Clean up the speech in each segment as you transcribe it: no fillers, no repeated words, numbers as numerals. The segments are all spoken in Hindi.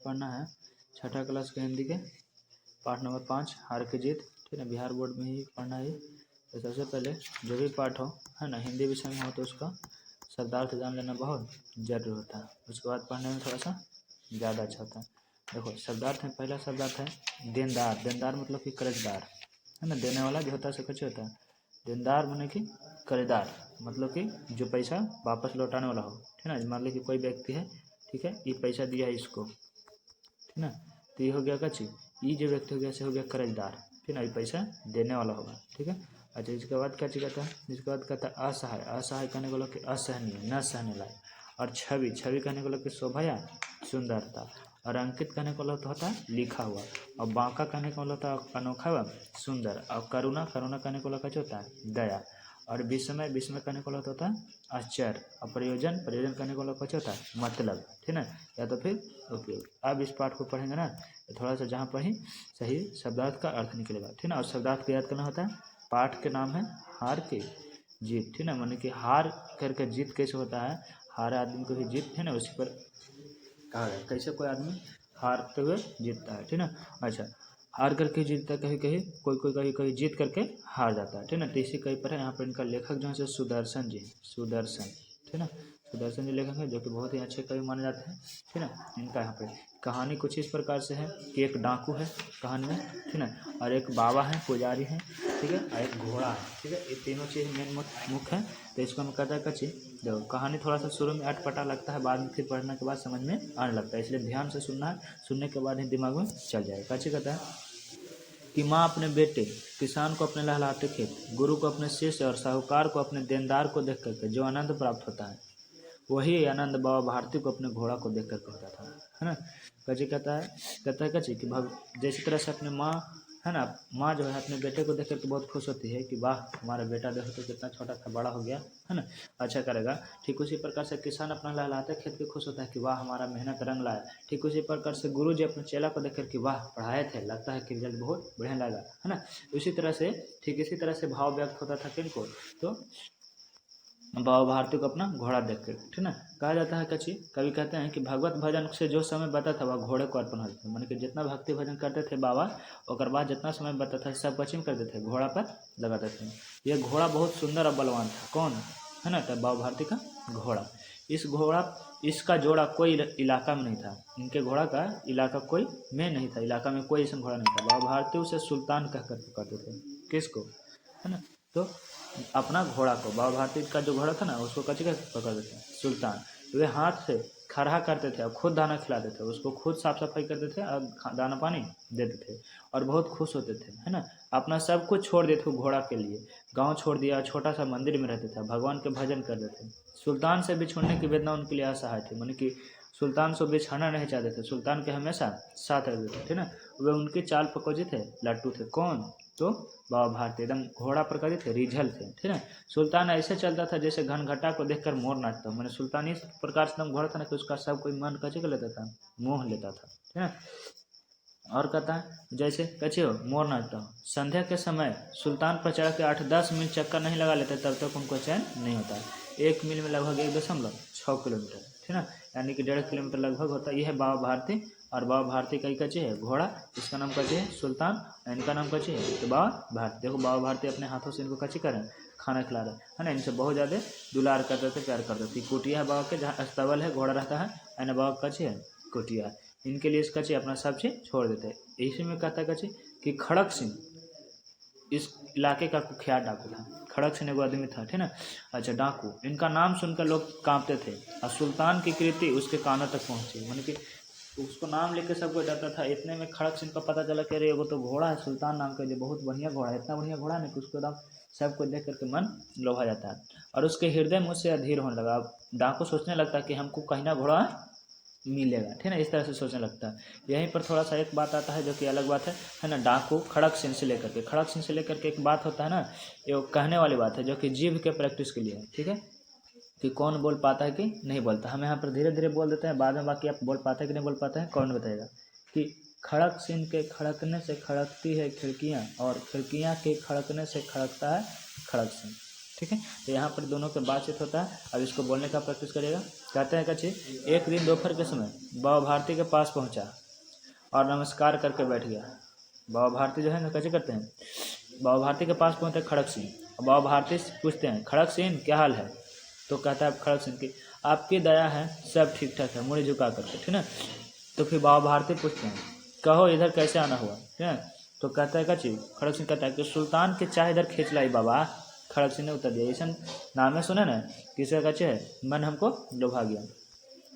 पढ़ना है छठा क्लास के हिंदी के पाठ नंबर 5 हार की जीत। ठीक है, बिहार बोर्ड में ही पढ़ना है। तो सबसे पहले जो भी पाठ हो है ना हिंदी विषय में हो तो उसका शब्दार्थ जान लेना बहुत जरूरी होता है। उसके बाद पढ़ने में थोड़ा सा ज़्यादा अच्छा होता है। देखो शब्दार्थ में पहला शब्दार्थ है देनदार। देनदार मतलब कि कर्जदार है ना, देने वाला जो होता है कैसे होता है। देनदार माने कि कर्जदार मतलब कि जो पैसा वापस लौटाने वाला हो। ठीक है ना, मान ली कि कोई व्यक्ति है, ठीक है, ये पैसा दिया है इसको, ठीक ना, तो ये हो गया क्या चीज, ये जो व्यक्ति हो गया से हो गया कर्जदार। ठीक ना, ये पैसा देने वाला होगा। ठीक है, अच्छा इसके बाद क्या चीज कहता है, इसके बाद कहता है असहाय। असहाय कहने को लोग असहनीय, न सहने लायक। और छवि। छवि कहने को लोग शोभा या सुंदरता। और अंकित कहने को लोग होता है लिखा हुआ। और बांका कहने को होता है अनोखा व सुंदर। और करुणा। करुणा कहने को लोग होता है दया। और विस्मय। विस्मय कहने को होता है आश्चर्य। और प्रयोजन। प्रयोजन करने को लोग होता है मतलब। ठीक ना, या तो फिर उपयोग। अब इस पाठ को पढ़ेंगे ना तो थोड़ा सा जहाँ पर ही सही शब्दार्थ का अर्थ निकलेगा। ठीक ना, और शब्दार्थ को याद करना होता है। पाठ के नाम है हार के जीत। ठीक ना, माने कि हार करके जीत कैसे होता है, हारे आदमी को भी जीत है ना उसी पर कहा गया। कैसे कोई आदमी हारते हुए जीतता है। ठीक ना, अच्छा हार करके जीतता है, कहीं कहीं कोई कोई कहीं कहीं जीत करके हार जाता है। ठीक ना, तो इसी कहीं पर है। यहाँ पर इनका लेखक जो है सुदर्शन जी, सुदर्शन। ठीक ना, सुदर्शन जी लेखक है जो कि बहुत ही अच्छे कवि माने जाते हैं। ठीक ना, इनका यहाँ पे कहानी कुछ इस प्रकार से है कि एक डाकू है कहानी में, ठीक ना, और एक बाबा है पुजारी है, ठीक है, और एक घोड़ा है। ठीक है, ये तीनों चीज़ मेन मुख्य है। तो इसको हम कहता है कच्ची। देखो कहानी थोड़ा सा शुरू में अटपटा लगता है, बाद में फिर पढ़ने के बाद समझ में आने लगता है, इसलिए ध्यान से सुनना है, सुनने के बाद ही दिमाग में चल जाएगा। कच्ची कहता है कि माँ अपने बेटे, किसान को अपने लहलाते खेत, गुरु को अपने शिष्य और साहूकार को अपने देनदार को देख करके जो आनंद प्राप्त होता है, वही आनंद बाबा भारती को अपने घोड़ा को देख करके होता था। है ना, कची कहता है कची कि जैसी तरह से अपने माँ है ना, माँ जो है अपने बेटे को देख करके बहुत खुश होती है कि वाह हमारा बेटा देखो तो कितना छोटा था बड़ा हो गया, है ना, अच्छा करेगा। ठीक उसी प्रकार से किसान अपना लहलाते खेत के खुश होता है कि वाह हमारा मेहनत रंग लाया। ठीक उसी प्रकार से गुरु जी अपने चेला को देख कर कि वाह पढ़ाए थे, लगता है कि रिजल्ट बहुत बढ़िया लगा, है ना। उसी तरह से ठीक इसी तरह से भाव व्यक्त होता था किनको, तो बाबा भारती को अपना घोड़ा देख कर। ठीक ना, कहा जाता है कच्ची कवि कहते हैं कि भगवत भजन से जो समय बता था वह घोड़े को अर्पण होता था। मान कि जितना भक्ति भजन करते थे बाबा, और बाद जितना समय बता था सब पश्चिम करते थे, घोड़ा पर लगाते थे। यह घोड़ा बहुत सुंदर और बलवान था। कौन है ना, तब बाबा भारती का घोड़ा। इसका जोड़ा कोई इलाका में नहीं था, इनके घोड़ा का इलाका कोई में नहीं था, इलाका में कोई ऐसा घोड़ा नहीं था। बाबा भारती उसे सुल्तान कहकर पुकारते थे। किसको, है ना, तो अपना घोड़ा को, बाबा भारती का जो घोड़ा था ना उसको कच्ची का पकड़ते थे सुल्तान। वे हाथ से खड़ा करते थे और खुद दाना खिलाते थे, उसको खुद साफ सफाई करते थे और दाना पानी देते थे और बहुत खुश होते थे, है ना। अपना सब कुछ छोड़ देते घोड़ा के लिए, गांव छोड़ दिया, छोटा सा मंदिर में रहते थे, भगवान के भजन करते थे। सुल्तान से बिछुड़ने की वेदना उनके लिए असहाय थी, मानी कि सुल्तान से बिछाना नहीं चाहते थे, सुल्तान के हमेशा साथ रहते थे। ठीक ना, वे उनके चाल पकोजी थे, लट्टू थे। कौन, तो बाबा भारती एकदम घोड़ा पर कभी थे, रिझल थे। ठीक है, सुल्तान ऐसे चलता था जैसे घनघटा को देखकर मोर नाचता। मैंने सुल्तान इस प्रकार से घोड़ा था ना कि उसका सब कोई मन कचे कर लेता था, मोह लेता था। ठीक है, और कहता है जैसे कचे हो मोर नाचता हो। संध्या के समय सुल्तान पर चढ़ के 8-10 मील चक्कर नहीं लगा लेते तब तक उनको चैन नहीं होता। 1 मील में लगभग 1.6 किलोमीटर, ठीक ना, यानी कि 1.5 किलोमीटर लगभग होता है। यह है बाबा भारती। और बाबा भारती का ही कचे है घोड़ा, इसका नाम कचे है सुल्तान, इनका नाम कचे है तो बाबा भारती। देखो बाबा भारती अपने हाथों से इनको कचे करें, खाना खिला रहे है ना, इनसे बहुत ज़्यादा दुलार करते थे, प्यार करते थे। कुटिया है बाबा के, जहाँ अस्तबल है घोड़ा रहता है, ना बाबा कचे है कुटिया। इनके लिए इस कचे अपना सब चीज छोड़ देते हैं। इसी में कहता है कचे कि खड़क सिंह इस इलाके का कुख्यात डाकू था। खड़क सिंह एक आदमी था, ठीक ना, अच्छा डाकू। इनका नाम सुनकर लोग कांपते थे और सुल्तान की कृति उसके कानों तक पहुंची, मानी कि उसको नाम लेके सब कोई डरता था। इतने में खड़क सिंह को पता चला कि अरे वो तो घोड़ा है सुल्तान नाम का, जो बहुत बढ़िया घोड़ा है, इतना बढ़िया घोड़ा नहीं कि उसको एकदम सबको देख करके मन लोभा जाता है और उसके हृदय मुझसे अधीर होने लगा। डाकू सोचने लगता कि हमको कहीं ना घोड़ा मिलेगा, ठीक है, इस तरह से सोचने लगता है। यहीं पर थोड़ा सा एक बात आता है जो कि अलग बात है ना। डाकू खड़क सिंह से लेकर के, खड़क सिंह से लेकर के एक बात होता है ना, ये कहने वाली बात है जो कि जीभ के प्रैक्टिस के लिए है। ठीक है, कि कौन बोल पाता है कि नहीं बोलता। हम यहाँ पर धीरे धीरे बोल देते हैं, बाद में बाकी आप बोल पाते हैं कि नहीं बोल पाते हैं, कौन बताएगा। कि खड़क सिंह के खड़कने से खड़कती है खिड़कियाँ और खिड़कियाँ के खड़कने से खड़कता है खड़क सिंह। ठीक है। तो यहाँ पर दोनों के बातचीत होता है। अब इसको बोलने का प्रैक्टिस करिएगा। कहते हैं कच्ची, एक दिन दोपहर के समय बाबा भारती के पास पहुँचा और नमस्कार करके बैठ गया। बाबा भारती जो है ना कैसे करते हैं, बाबा भारती के पास पहुँचते खड़क सिंह। बाबा भारती से पूछते हैं, खड़क सिंह क्या हाल है? तो कहता है खड़क सिंह की, आपकी दया है, सब ठीक ठाक है, मुड़ी झुका करके, ठीक है। तो फिर बाबा भारती पूछते हैं, कहो इधर कैसे आना हुआ, ठीक है। तो कहता है कची, खड़क सिंह कहता है कि सुल्तान के चाह इधर खींच लाई बाबा। खड़क सिंह ने उत्तर दिया, ऐसा नाम है सुने ना, किसी का कचे है, मन हमको लुभा गया।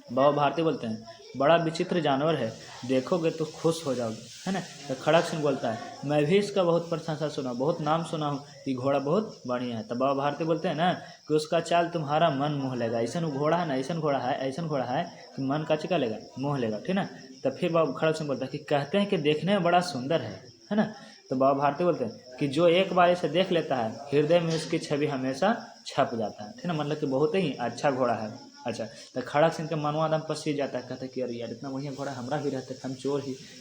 बाबा भारती बोलते हैं, बड़ा विचित्र जानवर है, देखोगे तो खुश हो जाओगे, है ना। तो खड़क सिंह बोलता है, मैं भी इसका बहुत प्रशंसा सुना, बहुत नाम सुना हूँ कि घोड़ा बहुत बढ़िया है। तो बाबा भारती बोलते हैं ना कि उसका चाल तुम्हारा मन मोह लेगा। ऐसा घोड़ा है ना, ऐसा घोड़ा है, ऐसा घोड़ा है कि मन का चिका लेगा, मोह लेगा, ठीक ना। तो फिर बाबा खड़क सिंह बोलता है कि कहते हैं कि देखने में बड़ा सुंदर है ना। तो बाबा भारती बोलते हैं कि जो एक बार इसे देख लेता है, हृदय में उसकी छवि हमेशा छप जाता है, ठीक ना। मतलब कि बहुत ही अच्छा घोड़ा है। अच्छा, तो खड़क सिंह के मनवा एकदम पसीज जाता है, कहता है कि अरे यार इतना बढ़िया घोड़ा हमारा भी रहता है, हम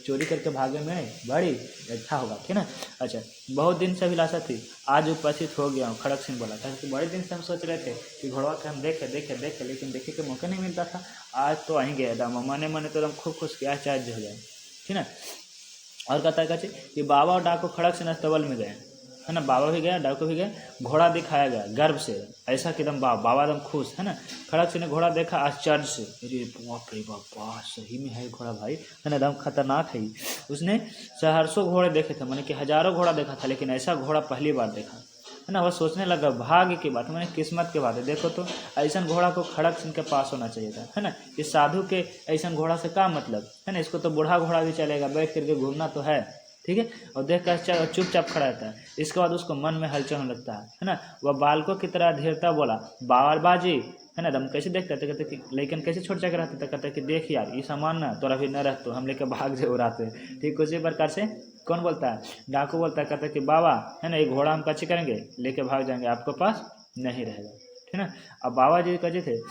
चोरी करके भागे में बड़ी अच्छा होगा, ठीक ना। अच्छा, बहुत दिन से अभिलाषा थी, आज उपस्थित हो गया हूँ। खड़क सिंह बोला था कि बड़े दिन से हम सोच रहे थे कि घोड़ा के हम देखे लेकिन देखे के मौका नहीं मिलता था। आज तो आएंगे एकदम मने तो एकदम खूब खुश किया, चाहे हो जाए, ठीक ना। और कहता है कि बाबा और डाकू खड़क सिंह अस्तबल में गए, है ना। बाबा भी गया, डाकू भी गया, घोड़ा दिखाया गया गर्व से, ऐसा कि एकदम बाबा एकदम खुश, है ना। खड़क सिंह ने घोड़ा देखा आश्चर्य से, अरे बाप रे बाप, सही में है घोड़ा भाई, है ना, एकदम खतरनाक है। उसने सहरसों घोड़े देखे थे, मैंने कि हजारों घोड़ा देखा था, लेकिन ऐसा घोड़ा पहली बार देखा, है ना। वह सोचने लगा, भाग्य की बात है, मैंने किस्मत की बात है, देखो तो ऐसा घोड़ा को खड़क सिंह के पास होना चाहिए था, है ना। इस साधु के ऐसा घोड़ा से क्या मतलब, है ना। इसको तो बूढ़ा घोड़ा भी चलेगा, बैठ करके घूमना तो है, ठीक है। और देख कर चुपचाप खड़ा रहता है। इसके बाद उसको मन में हलचल होने लगता है ना। वह बालकों की तरह धीरता बोला, बाजी, है ना। दम कैसे देखते थे, कहते कि लेकिन कैसे छोड़ जाकर रहते थे, कहते कि देख यार ये सामान ना तोरा भी न रहते, हम लेकर भाग जाए उड़ाते, ठीक। उसी प्रकार से कौन बोलता है, डाकू बोलता है, कहता कि बाबा, है ना, ये घोड़ा हम कच्चे करेंगे, लेके भाग जाएंगे, आपके पास नहीं रहेगा, ठीक है। अब बाबा जी कच्चे थे,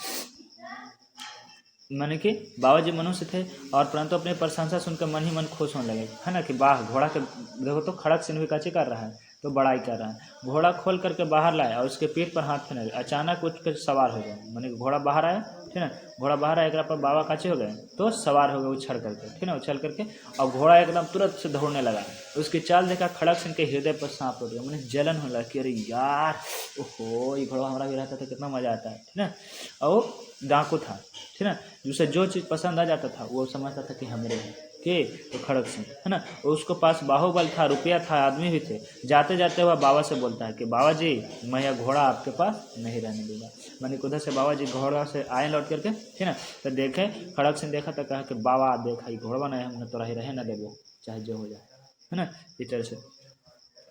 माने कि बाबा जी मनुष्य थे, और परंतु अपनी प्रशंसा सुनकर मन ही मन खुश होने लगे, है ना। कि वाह, घोड़ा के देखो तो खड़क सिंह भी कच्चे कर रहा है, तो बड़ाई कर रहा है। घोड़ा खोल करके बाहर लाया और उसके पीठ पर हाथ फेरने लगे, अचानक उठ कर सवार हो गए, माने घोड़ा बाहर आया, ठीक है। घोड़ा बाहर आया, एक पर बाबा कच्चे हो गए, तो सवार हो गए उछल करके, ठीक है, उछल करके। और घोड़ा एकदम तुरंत से दौड़ने लगा। उसकी चाल देखा, खड़क सिंह के हृदय पर सांप उठ गया, मैंने जलन होने लगा कि अरे यार, ओहो, ये घोड़ा हमारा भी रहता था, कितना मजा आता है, ठीक है। और डाकू था, ठीक है, जिसे जो चीज़ पसंद आ जाता था वो समझता था कि हमरे हैं के, तो खड़क सिंह, है ना। उसको पास बाहुबल था, रुपया था, आदमी भी थे। जाते जाते वह बाबा से बोलता है कि बाबा जी, मैं यह घोड़ा आपके पास नहीं रहने दूंगा। मैंने उधर से बाबा जी घोड़ा से आए लौट करके, ठीक है। तो देखे, खड़क सिंह देखा तो कहा कि बाबा देखा ये घोड़ा बनाया हमने, तो रहे न देवो, चाहे जो हो जाए, है ना, इस तरह से।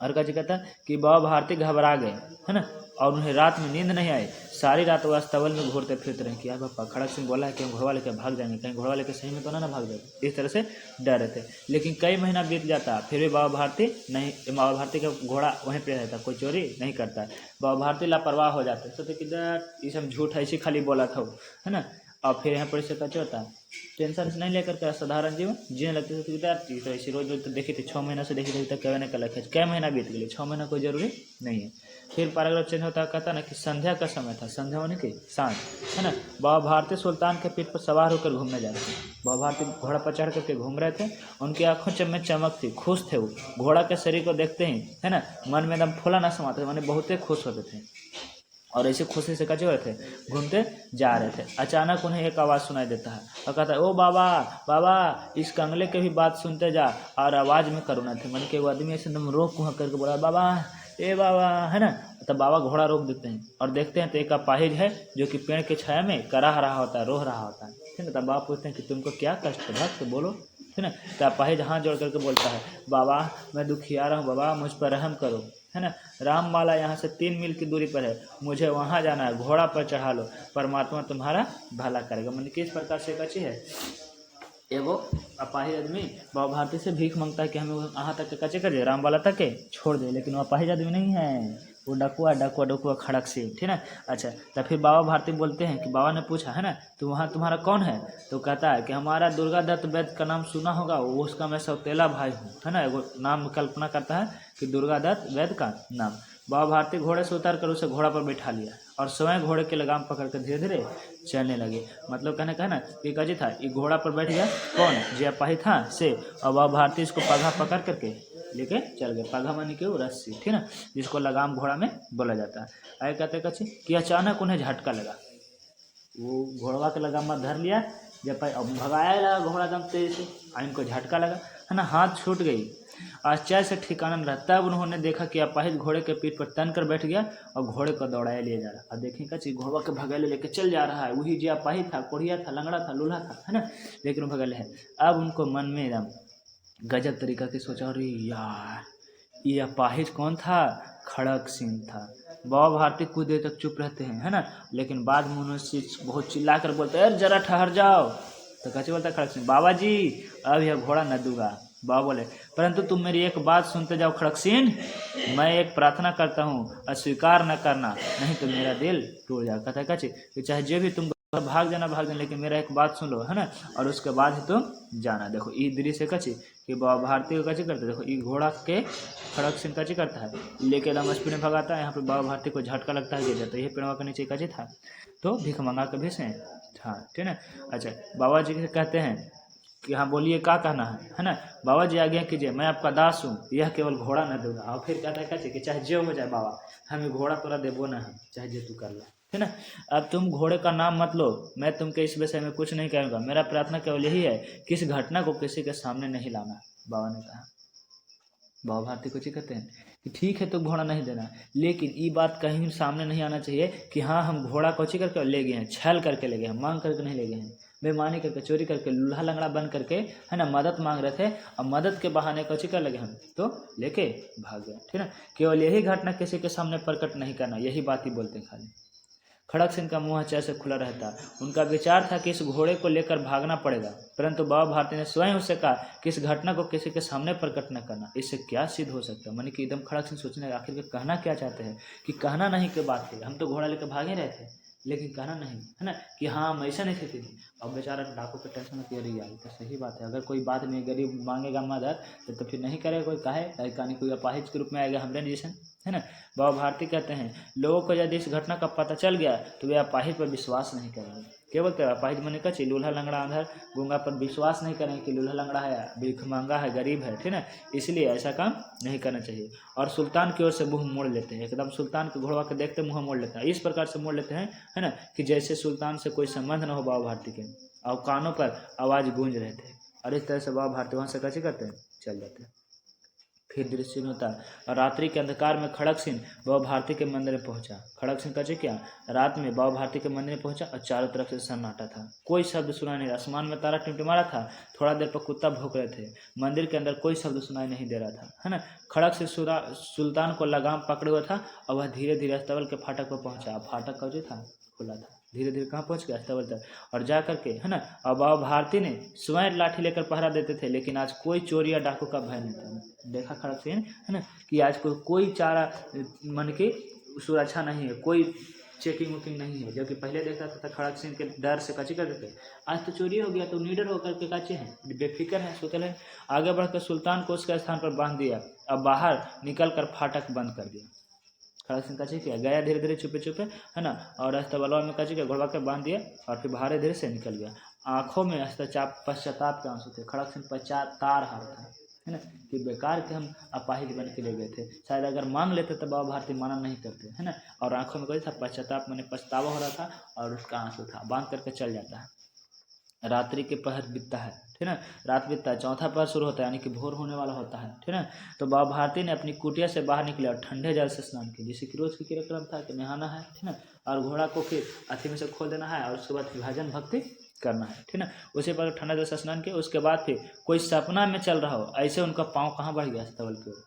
और का जी कहता है कि बाबा भारती घबरा गए, है ना, और उन्हें रात में नींद नहीं आई। सारी रात वह अस्तबल में घूरते फिरते रहे कि यार बापा, खड़क सिंह बोला है कि हम घोड़ा लेकर भाग जाएंगे, कहीं घोड़ा लेकर सही में तो ना भाग जाएगा, इस तरह से डर रहे थे। लेकिन कई महीना बीत जाता, फिर भी बाबा भारती का घोड़ा वहीं पे रहता, कोई चोरी नहीं करता। बाबा भारती लापरवाह हो जाते, सोचते कि ये सब झूठ ऐसी खाली बोला था, है ना। और फिर यहाँ पर इससे क्या होता है, टेंशन से नहीं लेकर के साधारण जीवन जीने लगते थे। तो ऐसी रोज रोज तो देखी थी, 6 महीना से देखी थी, तक कहने का लक्ष्य, कै महीना बीत गए, 6 महीना कोई जरूरी नहीं है। फिर पैराग्राफ चेंज होता, कहता ना कि संध्या का समय था, संध्या होने की सांझ, है ना। बाबा भारती सुल्तान के पीठ पर सवार होकर घूमने जा रहे थे। बाबा भारती घोड़ा पर चढ़ करके घूम रहे थे, उनकी आंखों में चमक थी, खुश थे वो। घोड़ा के शरीर को देखते ही, है ना, मन में एकदम फूला ना समाते थे, माने बहुत ही खुश होते थे। और ऐसे खुशी से कचे हुए थे, घूमते जा रहे थे। अचानक उन्हें एक आवाज़ सुनाई देता है और कहता है, ओ बाबा बाबा, इस कंगले के भी बात सुनते जा। और आवाज़ में करुणा थी, मन के वो आदमी ऐसे एकदम रोक कुहा करके बोला, बाबा ए बाबा, है ना। तब बाबा घोड़ा रोक देते हैं और देखते हैं तो एक अपाहिज है जो कि पेड़ के छाया में कराह रहा होता है, रोह रहा होता है, ठीक है। तब बाबा पूछते हैं कि तुमको क्या कष्ट है भक्त, बोलो, ठीक है ना। तो अपाहिज हाथ जोड़ करके बोलता है, बाबा मैं दुखिया रहा हूँ, बाबा मुझ पर रहम करो, है ना। राममाला यहाँ से 3 मील की दूरी पर है, मुझे वहाँ जाना है, घोड़ा पर चढ़ा लो, परमात्मा तुम्हारा भला करेगा। मन किस प्रकार से कची है, एगो अपाहिज आदमी बाबा भारती से भीख मांगता है कि हमें वहाँ तक कचे कर दे, रामबाला तक के छोड़ दे, लेकिन वो अपाहिज आदमी नहीं है, वो डकुआ खड़क सिंह, ठीक है। अच्छा, तो फिर बाबा भारती बोलते हैं कि बाबा ने पूछा, है ना, तो वहाँ तुम्हारा कौन है? तो कहता है कि हमारा दुर्गा दत्त वैद्य का नाम सुना होगा, वो उसका मैं सौतेला भाई हूँ, है ना। एगो नाम कल्पना करता है कि दुर्गा दत्त वैद्य का नाम। बाबा भारती घोड़े से उतर कर उसे घोड़ा पर बैठा लिया और स्वयं घोड़े के लगाम पकड़कर धीरे धीरे चलने लगे। मतलब कहने का ना कि काजी था ये घोड़ा पर बैठ गया कौन, जो अपाहिज था से, और बाबा भारती इसको पगहा पकड़ करके लेके चल गए। पगहा मानी के रस्सी, ठीक ना, जिसको लगाम घोड़ा में बोला जाता है। आगे कहते कच्ची कि अचानक उन्हें झटका लगा, वो घोड़वा के लगाम में धर लिया, जब भगाया लगा घोड़ा दम तेज से, इनको झटका लगा, है ना, हाथ छूट गई। आश्चर्य से ठिकाना न रहा। तब उन्होंने देखा कि अपाहिज घोड़े के पीठ पर तन कर बैठ गया और घोड़े को दौड़ाया ले जा रहा। अब देखें कि घोड़ा के भगैले लेके चल जा रहा है, वही जो अपाहिज था, कोढ़िया था, लंगड़ा था, लूल्हा था, है ना, लेकिन वो भगैले है। अब उनको मन में एकदम गजब तरीका की सोचा, अरे यार ये अपाहिज कौन था, खड़क सिंह था। बाबा भारती कुछ देर तक चुप रहते हैं, है ना, लेकिन बाद में उन्होंने बहुत चिल्ला कर बोलते हैं, अरे जरा ठहर जाओ। तो कैसे बोलता है खड़क सिंह, बाबा जी अब यह घोड़ा न दूंगा। बाबा बोले, परंतु तुम मेरी एक बात सुनते जाओ खड़क सिंह, मैं एक प्रार्थना करता हूँ, अस्वीकार न करना, नहीं तो मेरा दिल टूट जाएगा। कहता है कैसे, चाहे जो भी तुम भाग जाना, लेकिन मेरा एक बात सुन लो, है ना, और उसके बाद ही तुम जाना। देखो ई दृश्य कची कि बाबा भारती को कैसे करते, देखो ये घोड़ा के खड़क सिंह कैसे करता है, लेके एकदम स्पीड में भगाता है। यहाँ पे बाबा भारती को झटका लगता है, गिर जाता है। ये पेड़वा के नीचे कैसे था, तो भीख मंगा के भेज था, ठीक है। अच्छा, बाबा जी कहते हैं कि हाँ बोलिए क्या कहना है ना, बाबा जी आज्ञा कीजिए, मैं आपका दास हूँ, यह केवल घोड़ा न दूंगा। और फिर कहता है कैसे कि चाहे जो हो जाए बाबा, हमें घोड़ा तोरा देबो ना, चाहे जो तू कर ला, है ना। अब तुम घोड़े का नाम मत लो, मैं तुमके इस विषय में कुछ नहीं कहूँगा। मेरा प्रार्थना केवल यही है कि इस घटना को किसी के सामने नहीं लाना, बाबा ने कहा। बाबा भारती को कहते हैं कि ठीक है तो घोड़ा नहीं देना, लेकिन ये बात कहीं सामने नहीं आना चाहिए कि हाँ हम घोड़ा कोची करके ले गए हैं, छल करके ले गए हैं, मांग करके नहीं ले गए हैं, बेईमानी करके, चोरी करके, लूल्हा लंगड़ा बन करके, है ना, मदद मांग रहे थे और मदद के बहाने कोची कर लगे हम, तो लेके भाग गए, ठीक है। केवल यही घटना किसी के सामने प्रकट नहीं करना, यही बात ही बोलते हैं खाली। खड़क सिंह का मुंह अच्छे से खुला रहता। उनका विचार था कि इस घोड़े को लेकर भागना पड़ेगा, परंतु बाबा भारती ने स्वयं उससे कहा कि इस घटना को किसी के सामने प्रकट न करना। इससे क्या सिद्ध हो सकता है, मानी कि एकदम खड़क सिंह सोचने आखिर कहना क्या चाहते हैं, कि कहना नहीं के बात है, हम तो घोड़ा लेकर भागे रहे थे, लेकिन कहना नहीं, है ना, कि हाँ हम ऐसा नहीं थे। अब बेचारा डाकू के टेंशन में रही यार, तो सही बात है, अगर कोई बात में गरीब मांगेगा मदद तो फिर नहीं करेगा कोई, काहे कहानी कोई अपाहिज के रूप में आएगा हमरे जैसे, है ना। बाबा भारती कहते हैं लोगों को यदि इस घटना का पता चल गया तो वे अपाहिज पर विश्वास नहीं करेंगे। केवल क्या अपाहिज मने कच्ची, लूल्हा लंगड़ा अंधर गूंगा पर विश्वास नहीं करेंगे कि लूल्हा लंगड़ा है, भीख मांगा है, गरीब है, ठीक है, इसलिए ऐसा काम नहीं करना चाहिए। और सुल्तान की ओर से मुंह मोड़ लेते हैं, एकदम सुल्तान के घोड़वा के देखते मुंह मोड़ लेते हैं, इस प्रकार से मोड़ लेते हैं, है ना, कि जैसे सुल्तान से कोई संबंध न हो बाबा भारती के, और कानों पर आवाज़ गूंज रहे थे। और इस तरह से बाबा भारती वहाँ से कैसे करते हैं, चल जाते हैं। फिर दृश्य में होता और रात्रि के अंधकार में खड़क सिंह बाबा भारती के मंदिर में पहुंचा। खड़क सिंह कैसे क्या, रात में बाबा भारती के मंदिर में पहुंचा और चारों तरफ से सन्नाटा था, कोई शब्द सुनाई नहीं, आसमान में तारा टिमटिमा रहा था, थोड़ा देर पर कुत्ता भौंक रहे थे, मंदिर के अंदर कोई शब्द सुनाई नहीं दे रहा था, है ना। खड़क सिंह सुल्तान को लगाम पकड़े हुआ था और वह धीरे धीरे अस्तबल के फाटक पर पहुंचा। फाटक का जो था खुला था, धीरे धीरे कहाँ पहुंच गया, अस्तबल तक, और जा करके, है ना, और बाबा भारती ने स्वयं लाठी लेकर पहरा देते थे, लेकिन आज कोई चोरी या डाकू का भय नहीं था। देखा खड़क सिंह, है ना, कि आज कोई चारा मन की सुरक्षा नहीं है, कोई चेकिंग वुकिंग नहीं है, जबकि पहले देखा था खड़क सिंह के डर से कच्ची कर देते। आज तो चोरी हो गया तो निडर होकर के कच्चे हैं, बेफिक्र हैं, सुतल हैं। आगे बढ़कर सुल्तान को उसके स्थान पर बांध दिया, अब बाहर निकल कर फाटक बंद कर दिया। खड़क सिंह कच्ची किया गया धीरे धीरे चुपे चुपे, है ना, और अस्तबलवा में कच्ची किया, घोड़वा के बांध दिया और फिर बाहर धीरे से निकल गया। आंखों में पश्चाताप के आंसू थे, खड़क सिंह पश्चातार हार था, है ना, कि बेकार के हम अपाहिज बन के ले गए थे, शायद अगर मांग लेते तो बाबा भारती माना नहीं करते, है ना। और आंखों में कोई था पश्चाताप, मैंने पछतावा हो रहा था और उसका आंसू था, बांध करके चल जाता है। रात्रि के पहर बीतता है, ठीक है, रात बीतता है, चौथा पहर शुरू होता है, यानी कि भोर होने वाला होता है, ठीक है। तो बाबा भारती ने अपनी कुटिया से बाहर निकले और ठंडे जल से स्नान किया, जैसे कि रोज की कार्यक्रम था कि नहाना है, ठीक है, और घोड़ा को फिर अथी में से खोल देना है और उसके बाद फिर भजन भक्ति करना है, ठीक है। उसी पर ठंडा जल से स्नान किया, उसके बाद फिर कोई सपना में चल रहा हो ऐसे उनका पाँव कहाँ बढ़ गया अस्तबल की ओर,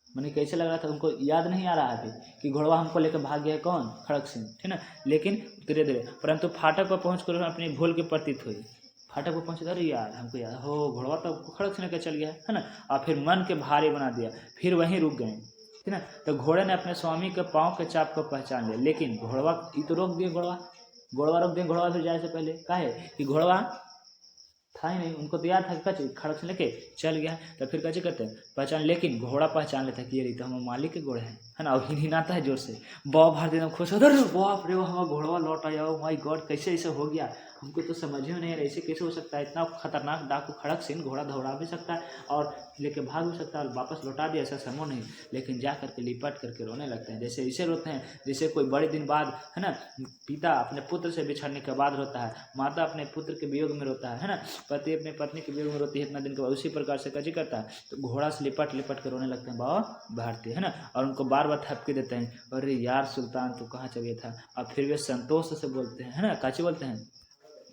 मैंने कैसे लग रहा था, उनको याद नहीं आ रहा है कि घोड़वा हमको लेकर भाग गया है कौन, खड़क सिंह, ठीक है, लेकिन धीरे धीरे, परंतु फाटक पर पहुँच कर अपनी भूल की प्रतीत हुई। फाटक पर पहुँचे, अरे यार हमको याद हो घोड़वा तो खड़क सिंह लेकर चल गया है ना, और फिर मन के भारी बना दिया, फिर वहीं रुक गए, ठीक है। तो घोड़े ने अपने स्वामी के पाँव के चाप को पहचान लिया, लेकिन घोड़वा तो रोक दिए, घोड़वा रोक दिए, घोड़वा फिर जाए से पहले, काहे कि घोड़वा था ही नहीं, उनको तो याद था कच खड़क से लेके चल गया है, तो फिर कैसे करते हैं पहचान, लेकिन घोड़ा पहचान लेता है कि ये रही तो हम मालिक के घोड़े हैं, है ना। और हिनहिनाता है जोर से, बाप भारती एकदम खुश होता है, बाप रे हमारा घोड़वा लौट आया, ओ माय गॉड कैसे ऐसे हो गया, हमको तो समझ ही नहीं आ रहा ऐसे कैसे हो सकता है, इतना खतरनाक डाकू खड़क सिंह घोड़ा दौड़ा भी सकता है और लेके भाग भी सकता है और वापस लौटा दिया, ऐसा संभव नहीं। लेकिन जा करके लिपट करके रोने लगते हैं, जैसे इसे रोते हैं जैसे कोई बड़े दिन बाद, है ना, पिता अपने पुत्र से बिछड़ने के बाद रोता है, माता अपने पुत्र के वियोग में रोता है ना, पति अपने पत्नी के वियोग में रोती है इतना दिन के बाद, उसी प्रकार से कजी करता है, तो घोड़ा से लिपट लिपट कर रोने लगते हैं बाबा भारती, है ना। और उनको बार बार थपकी देते हैं, अरे यार सुल्तान तू कहाँ चले था। और फिर वे संतोष से बोलते हैं, है ना, काची बोलते हैं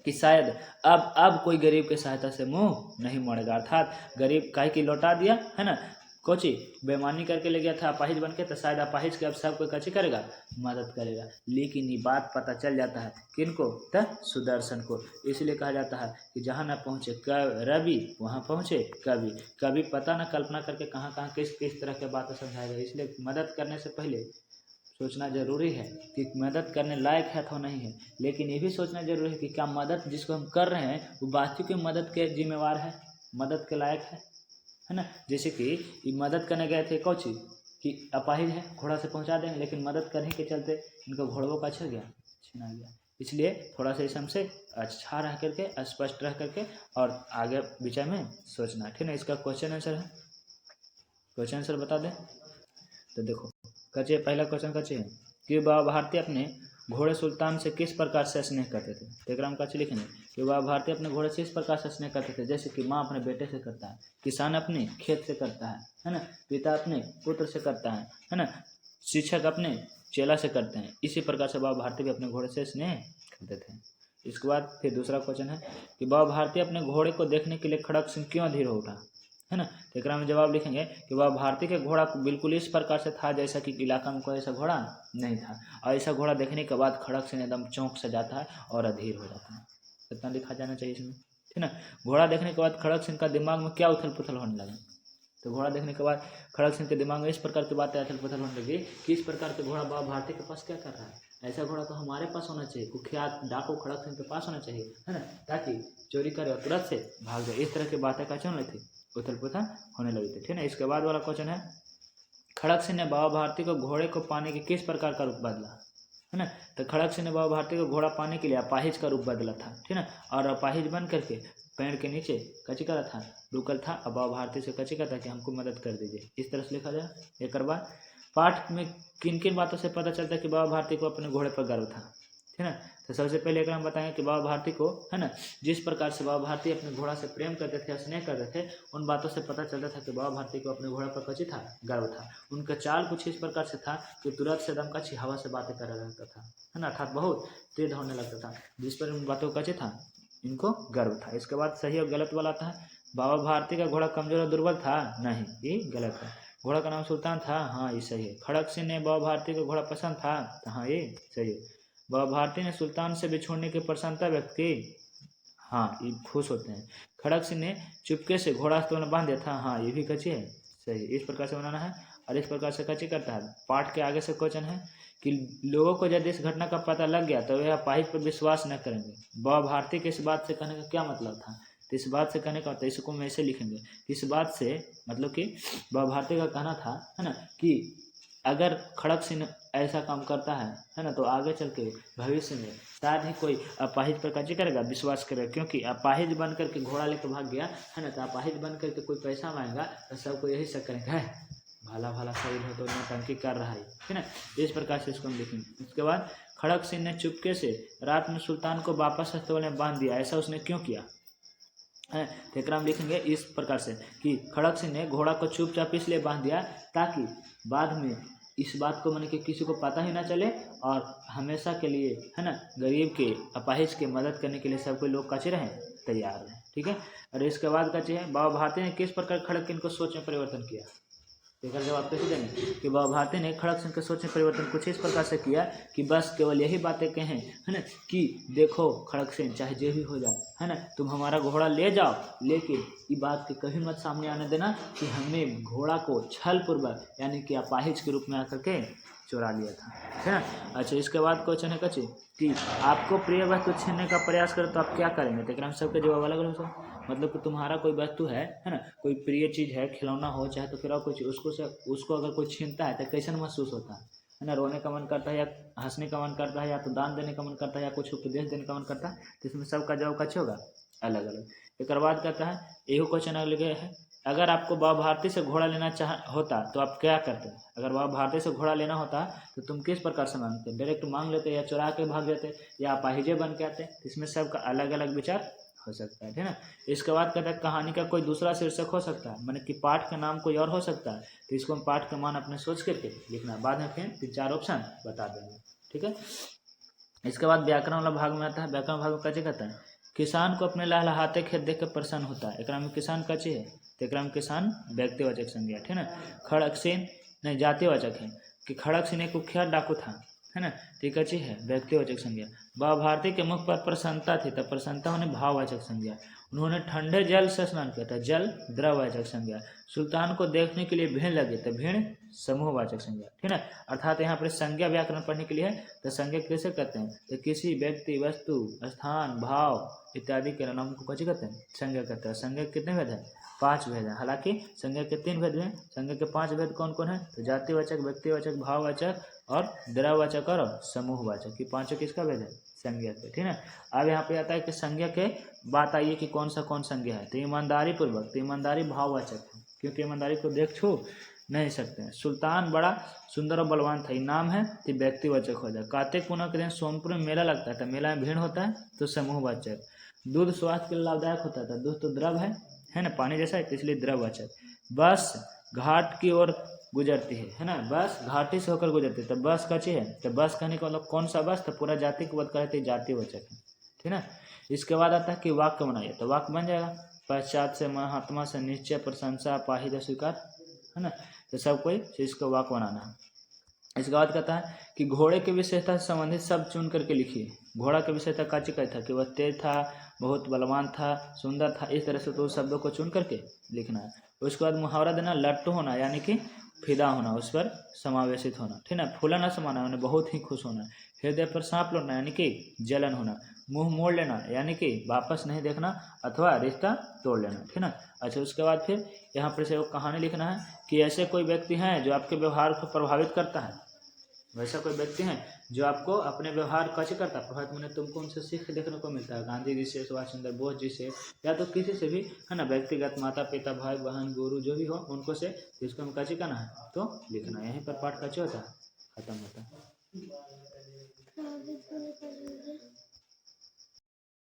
कि शायद अब कोई गरीब के सहायता से मुंह नहीं मोड़ेगा, अर्थात गरीब काहे की लौटा दिया, है ना, कोची बेईमानी करके ले गया था अपाहिज बन के, तो शायद अपाहिज के अब सब कोई कची करेगा, मदद करेगा। लेकिन ये बात पता चल जाता है किनको, तो सुदर्शन को। इसलिए कहा जाता है कि जहाँ न पहुँचे रवि वहाँ पहुँचे कवि, कभी पता न कल्पना करके कहाँ कहाँ किस किस तरह के बातें समझाएगा। इसलिए मदद करने से पहले सोचना जरूरी है कि मदद करने लायक है तो नहीं है, लेकिन ये भी सोचना जरूरी है कि क्या मदद जिसको हम कर रहे हैं वो वास्तविक में मदद के जिम्मेवार है, मदद के लायक है ना। जैसे कि ये मदद करने गए थे कौची कि अपाहिज है, घोड़ा से पहुंचा देंगे, लेकिन मदद करने के चलते इनका घोड़ों का छिन गया। इसलिए थोड़ा सा इस हमसे अच्छा रह करके, स्पष्ट रह करके और आगे विचार में सोचना, ठीक है। इसका क्वेश्चन आंसर है, क्वेश्चन आंसर बता दें तो देखो कचे पहला क्वेश्चन कचे है कि बाबा भारती अपने घोड़े सुल्तान से किस प्रकार से स्नेह करते थे। टेग्राम कचे लिखेंगे कि बाबा भारती अपने घोड़े से इस प्रकार से स्नेह करते थे जैसे कि माँ अपने बेटे से करता है, किसान अपने खेत से करता है ना, पिता अपने पुत्र से करता है ना, शिक्षक अपने चेला से करते हैं। इसी प्रकार से बाबा भारती भी अपने घोड़े से स्नेह करते थे। इसके बाद फिर दूसरा क्वेश्चन है कि बाबा भारती अपने घोड़े को देखने के लिए खड़क सिंह क्यों अधीर हो उठा, है ना। तो एक में जवाब लिखेंगे कि वह भारती के घोड़ा बिल्कुल इस प्रकार से था जैसा कि इलाका में कोई ऐसा घोड़ा नहीं था, और ऐसा घोड़ा देखने के बाद खड़क सिंह एकदम चौंक से जाता है और अधीर हो जाता है। इतना लिखा जाना चाहिए इसमें, ठीक ना। घोड़ा देखने के बाद खड़क सिंह का दिमाग में क्या उथल पुथल होने लगा, तो घोड़ा देखने के बाद खड़क सिंह के दिमाग में इस प्रकार की बातें उथल पुथल होने लगी कि इस प्रकार के घोड़ा बाबा भारती के पास क्या कर रहा है, ऐसा घोड़ा तो हमारे पास होना चाहिए, कुख्यात डाकू खड़क सिंह के पास होना चाहिए, है ना, ताकि चोरी करे और तुरंत से भाग जाए। इस तरह की बातें का चल रही थी, उथल पुथल होने लगी थी, ठीक है। इसके बाद वाला क्वेश्चन है खड़क सिंह ने बाबा भारती को घोड़े को पाने के किस प्रकार का रूप बदला, है ना। तो खड़क सिंह ने बाबा भारती को घोड़ा पाने के लिए अपाहिज का रूप बदला था, ठीक है, और अपाहिज बन करके पेड़ के नीचे कची करा था, रुकल था, और बाबा भारती से कची कहता कि हमको मदद कर दीजिए। इस तरह से लिखा जाए। एक बार पाठ में किन किन बातों से पता चलता है कि बाबा भारती को अपने घोड़े पर गर्व था, ठीक है ना। तो सबसे पहले एक हम बताएंगे कि बाबा भारती को, है ना, जिस प्रकार से बाबा भारती अपने घोड़ा से प्रेम करते थे, स्नेह करते थे, उन बातों से पता चलता था कि बाबा भारती को अपने घोड़ा पर कची था, गर्व था। उनका चाल कुछ इस प्रकार से था कि तुरंत से दम कची हवा से बातें कर रहता था, है ना, अर्थात बहुत तेज होने लगता था, जिस पर उन बातों का कची था, इनको गर्व था। इसके बाद सही और गलत वाला था। बाबा भारती का घोड़ा कमजोर और दुर्बल था, नहीं, ये गलत है। घोड़ा का नाम सुल्तान था, हाँ ये सही है। खड़क सिंह ने बाबा भारती को घोड़ा पसंद था, हाँ ये सही है। बाबा भारती ने सुल्तान से बिछोड़ने की प्रसन्नता व्यक्त की, हाँ ये खुश होते हैं। खड़क सिंह ने चुपके से घोड़ा स्थल में बांध दिया था, हाँ ये भी कच्ची है, सही। इस प्रकार से बनाना है और इस प्रकार से कच्ची करता है। पाठ के आगे से क्वेश्चन है कि लोगों को यदि इस घटना का पता लग गया तो वह अपाहिज पर विश्वास न करेंगे। बाबा भारती के इस बात से कहने का क्या मतलब था, तो इस बात से कहने का होता है, इसको हम ऐसे लिखेंगे, इस बात से मतलब कि बाबा भारती का कहना था, है ना, कि अगर खड़क सिंह ऐसा काम करता है ना, तो आगे चल के भविष्य में शायद ही कोई अपाहिज पर कच्ची करेगा, विश्वास करेगा। क्योंकि अपाहिज बन करके घोड़ा लेकर भाग गया, है ना, तो अपाहिज बन करके कोई पैसा मांगेगा तो सबको यही शक करेंगे, है भाला भाला शरीर है तो नौटंकी कर रहा है ना। इस प्रकार से इसको हम लिखेंगे। उसके बाद खड़क सिंह ने चुपके से रात में सुल्तान को वापस अस्तबल में बांध दिया, ऐसा उसने क्यों किया है। तो हम लिखेंगे इस प्रकार से कि खड़क सिंह ने घोड़ा को चुपचाप इसलिए बांध दिया ताकि बाद में इस बात को मैंने कि किसी को पता ही ना चले, और हमेशा के लिए, है ना, गरीब के अपाहिज के मदद करने के लिए सब कोई लोग कचे रहें, तैयार रहें, ठीक है। और इसके बाद कचे है बाबा भारती ने किस प्रकार खड़क सिंह को सोच में परिवर्तन किया। देखकर जवाब कैसे देंगे कि बाबा भारती ने खड़क सिंह के सोच में परिवर्तन कुछ इस प्रकार से किया कि बस केवल यही बातें कहें, है ना, कि देखो खड़क सिंह चाहे जो भी हो जाए, है ना, तुम हमारा घोड़ा ले जाओ, लेकिन ये बात के कभी मत सामने आने देना कि हमने घोड़ा को छल पूर्वक यानी कि अपाहिज के रूप में आकर के चुरा लिया था, है ना। अच्छा, इसके बाद क्वेश्चन है कच्चे कि आपको प्रिय वस्तु छीनने का प्रयास करें तो आप क्या करेंगे। तो सबके जवाब अलग अलग हो। मतलब कि तुम्हारा कोई वस्तु है ना, कोई प्रिय चीज़ है, खिलौना हो चाहे तो फिर और कुछ, उसको अगर कोई छीनता है तो कैसन महसूस होता है ना, रोने का मन करता है या हंसने का मन करता है या तो दान देने का मन करता है या कुछ उपदेश देने का मन करता है, तो इसमें सबका जवाब कच्चे होगा अलग अलग। एक बाद कहता है एहो क्वेश्चन लगे है, अगर आपको बाबा भारती से घोड़ा लेना होता तो आप क्या करते? अगर बाबा भारती से घोड़ा लेना होता तो तुम किस प्रकार से मांगते? डायरेक्ट मांग लेते या चुरा के भाग जाते या अपाहिजे बन के आते? इसमें सबका अलग अलग विचार हो सकता है, ठीक है। इसके बाद कहता है कहानी का कोई दूसरा शीर्षक हो सकता है, मैंने कि पाठ का नाम कोई और हो सकता है, तो इसको हम पाठ का मान अपने सोच करके लिखना, बाद में फिर 3-4 ऑप्शन बता देंगे, ठीक है। इसके बाद व्याकरण वाला भाग में आता है। व्याकरण भाग में कैसे कहता है, किसान को अपने लहलहाते खेत देख के प्रसन्न होता है, एक में किसान कचे है तो एक में किसान व्यक्तिवाचक संज्ञा, ठीक है ना। खड़गसेन नहीं जातिवाचक है कि खड़गसेन एक कुख्यात डाकू था, है ना, ठीक है व्यक्तिवाचक संज्ञा। बाबा भारती के मुख पर प्रसन्नता थी, तब प्रसन्नता होने भाववाचक संज्ञा। उन्होंने ठंडे जल से स्नान किया था, जल द्रववाचक संज्ञा। सुल्तान को देखने के लिए भीड़ लगी, तो भीड़ समूहवाचक संज्ञा, ठीक है। अर्थात यहाँ पर संज्ञा व्याकरण पढ़ने के लिए है, तो संज्ञा कैसे कहते हैं, तो किसी व्यक्ति, वस्तु, स्थान, भाव इत्यादि के नाम को कैसे कहते हैं, संज्ञा कहते हैं। संज्ञा कितने भेद है, 5 भेद है। हालांकि संज्ञा के 3 भेद हैं, संज्ञा के 5 भेद कौन कौन है, तो जातिवाचक, व्यक्तिवाचक, भाववाचक और द्रववाचक और समूहवाचक, ये 5 किसका भेद है, संज्ञा के, ठीक है। अब यहाँ पे आता है कि संज्ञा के बात आई है कि कौन संज्ञा है, तो ईमानदारी पूर्वक, तो ईमानदारी भाववाचक है, क्योंकि ईमानदारी को देख छू नहीं सकते हैं। सुल्तान बड़ा सुंदर और बलवान था, नाम है तो व्यक्तिवाचक हो जाए। कार्तिक पूर्णिमा के दिन सोनपुर में मेला लगता है, तो मेला में भीड़ होता है तो समूहवाचक। दूध स्वास्थ्य के लिए लाभदायक होता था, दूध तो द्रव है ना, पानी जैसा है, तो इसलिए द्रववाचक। बस घाट की ओर गुजरती है ना, बस घाटी से होकर गुजरती है, तो बस कची है, तो बस कहने का मतलब कौन सा बस, तो पूरा जाति को बद करते जातिवाचक है, ठीक है। इसके बाद आता है कि वाक्य बनाइए, तो वाक्य बन जाएगा पश्चात से, महात्मा से, निश्चय, प्रशंसा, पाहिज, स्वीकार, है ना, तो सब कोई इसको वाक्य बनाना है। इसके बाद कहता है कि घोड़े की विशेषता से संबंधित शब्द चुन करके लिखिए। घोड़ा की विशेषता का चिका था कि वह तेज था, बहुत बलवान था, सुंदर था, इस तरह से तो शब्दों को चुन करके लिखना है। उसके बाद मुहावरा देना, लट्टू होना यानी कि फिदा होना, उस पर समावेशित होना, ठीक है। फूला न समाना यानी बहुत ही खुश होना। हृदय पर सांप लौटना यानी कि जलन होना। मुंह मोड़ लेना यानी कि वापस नहीं देखना अथवा रिश्ता तोड़ लेना, ठीक है ना। अच्छा, उसके बाद फिर यहाँ पर से वो कहानी लिखना है कि ऐसे कोई व्यक्ति हैं जो आपके व्यवहार को प्रभावित करता है, वैसा कोई व्यक्ति है जो आपको अपने व्यवहार कैसे करता है प्रभावित, मैंने तुमको उनसे सीख देखने को मिलता है, गांधी जी से, सुभाष चंद्र बोस जी से, या तो किसी से भी, है ना, व्यक्तिगत, माता पिता, भाई बहन, गुरु जो भी हो उनको से, इसको हम कैसे करना है तो लिखना है। यहीं पर पाठ कैसे होता है, खत्म होता है।